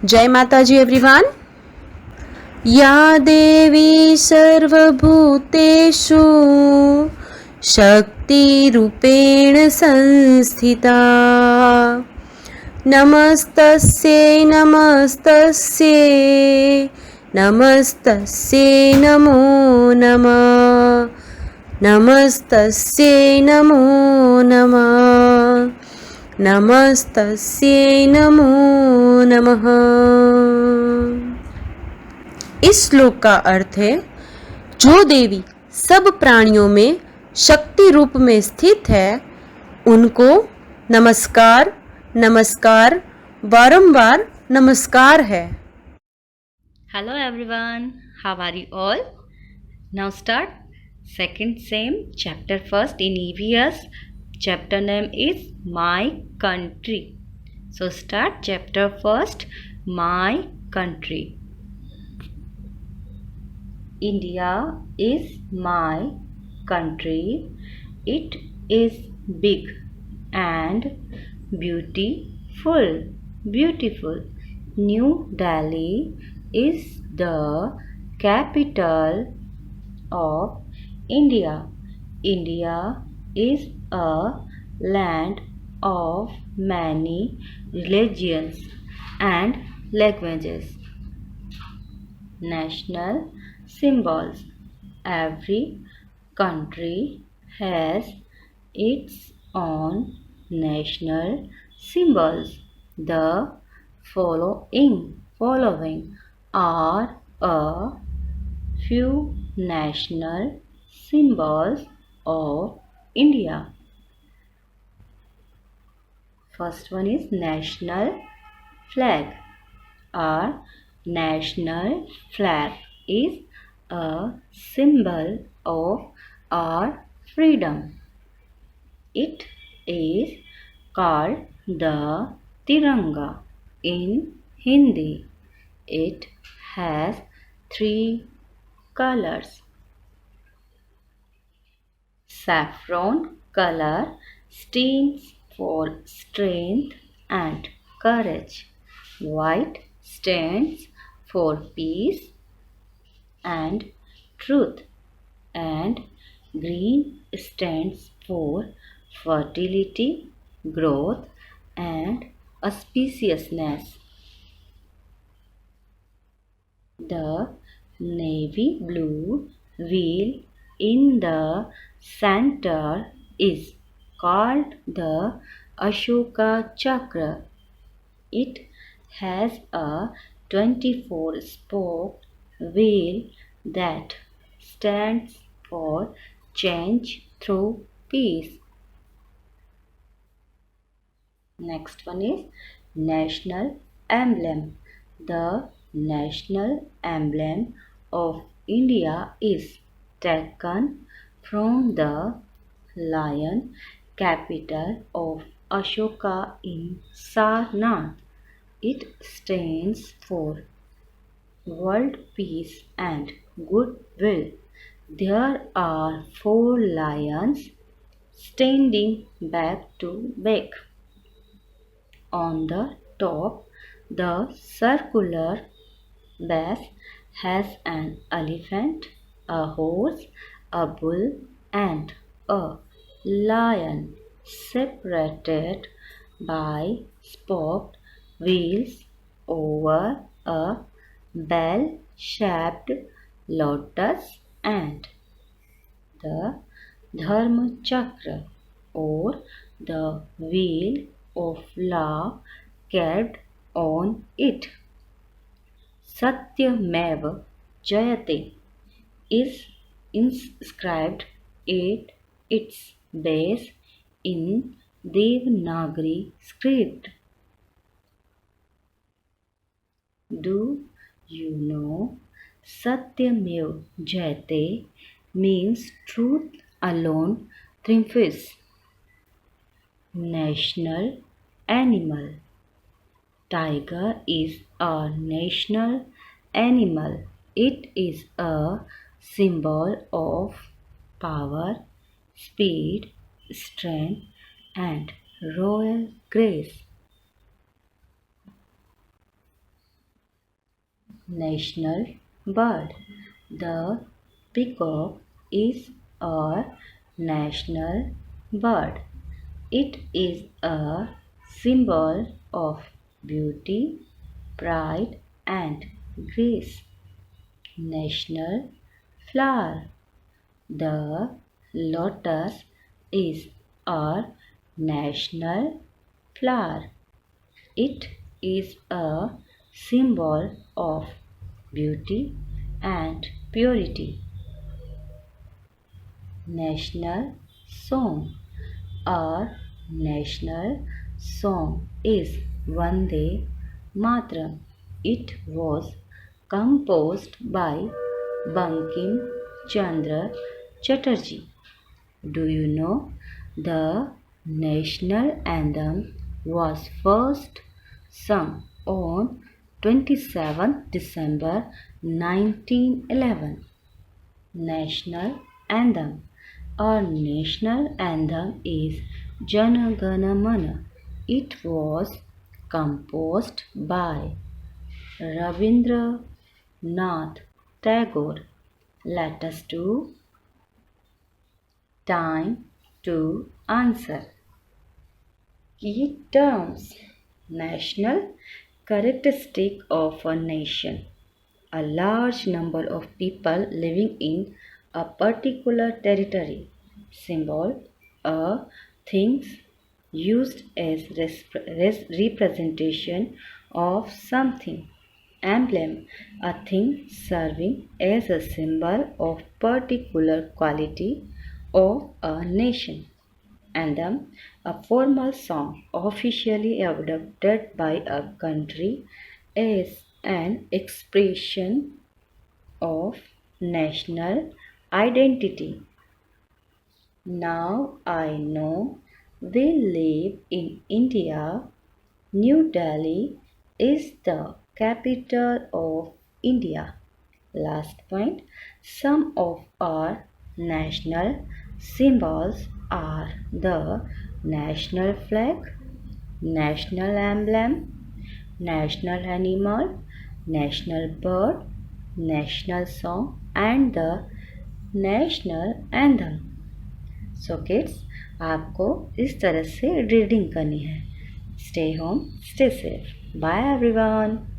जय माता जी एवरीवन। या देवी सर्वभूतेषु शक्तिरूपेण संस्थिता नमस्तस्यै नमस्तस्यै नमस्तस्यै नमो नमः नमस्तस्यै नमो नमः नमस्तस्यै नमो नमः। इस श्लोक का अर्थ है, जो देवी सब प्राणियों में शक्ति रूप में स्थित है उनको नमस्कार नमस्कार बारंबार नमस्कार है। Hello everyone, how are you all? Now start second same chapter first in EVS. Chapter name is My Country. So start chapter first, My Country. India is my country. It is big and beautiful. Beautiful. New Delhi is the capital of India. India is a land of many religions and languages. National symbols. Every country has its own national symbols. The following are a few national symbols of India. First one is national flag. Our national flag is a symbol of our freedom. It is called the Tiranga in Hindi. It has 3 colors. Saffron color stands for strength and courage. White stands for peace and truth, and green stands for fertility, growth, and auspiciousness. The navy blue wheel in the center is called the Ashoka Chakra. It has a 24-spoked wheel that stands for change through peace. Next one is national emblem. The national emblem of India is taken from the lion capital of Ashoka in Sarnath. It stands for world peace and goodwill. There are 4 lions standing back to back. On the top, the circular base has an elephant, a horse, a bull, and a lion separated by spoked wheels over a bell-shaped lotus, and the Dharma Chakra, or the wheel of law, carved on it. Satyameva Jayate is inscribed at its base in Devanagari script. Do you know Satyamev Jayate means truth alone triumphs? National animal. Tiger is a national animal. It is a symbol of power, speed, strength, and royal grace. national bird. The peacock is our national bird. It is a symbol of beauty, pride, and grace. National flower. The lotus is our national flower. It is a symbol of beauty and purity. National song. Our national song is Vande Mataram. It was composed by Bankim Chandra Chatterjee. Do you know the national anthem was first sung on 27th December 1911? National anthem. Our national anthem is Jana Gana Mana. It was composed by Rabindranath Tagore. Let us do time to answer. Key terms. National characteristic of a nation. A large number of people living in a particular territory. Symbol. A things used as representation of something. Emblem. A thing serving as a symbol of particular quality of a nation. Anthem, a formal song officially adopted by a country as an expression of national identity. Now I know we live in India. New Delhi is the capital of India. Last point, some of our national symbols are the national flag, national emblem, national animal, national bird, national song and the national anthem. So kids आपको इस तरह से reading करनी है. Stay home, stay safe. Bye everyone.